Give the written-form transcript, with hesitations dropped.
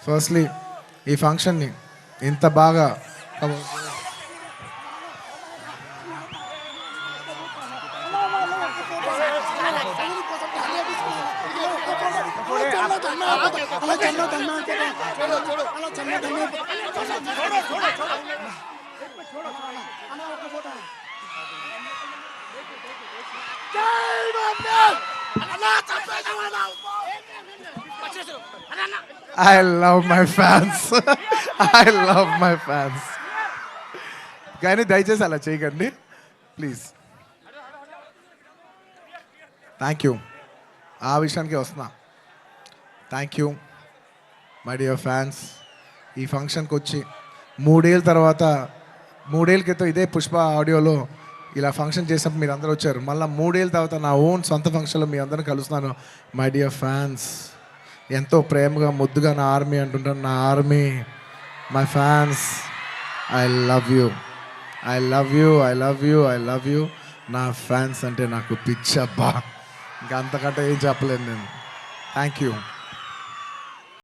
Firstly ఈ ఫంక్షన్ని ఇంత బాగా I love my fans. I love my fans. కానీ దయచేసి అలా చేయకండి ప్లీజ్. Thank you. ఆ విషయానికి వస్తున్నా. Thank you my dear fans. ఈ ఫంక్షన్కి వచ్చి 3 ఏళ్ళ తర్వాత 3 ఏళ్ళ క్రితం ఇదే పుష్ప ఆడియోలో ఇలా ఫంక్షన్ చేసినప్పుడు మీరు అందరూ వచ్చారు. మళ్ళీ 3 ఏళ్ళ తర్వాత నా ఓన్ సొంత ఫంక్షన్లో మీ అందరిని కలుస్తున్నాను. మై డియర్ ఫ్యాన్స్, ఎంతో ప్రేమగా ముద్దుగా నా ఆర్మీ అంటుంటాను. నా army, my fans, I love you, I love you, I love you, I love you. నా ఫ్యాన్స్ అంటే నాకు పిచ్చబ్బా, ఇంకా అంతకంటే ఏం చెప్పలేను నేను. Thank you.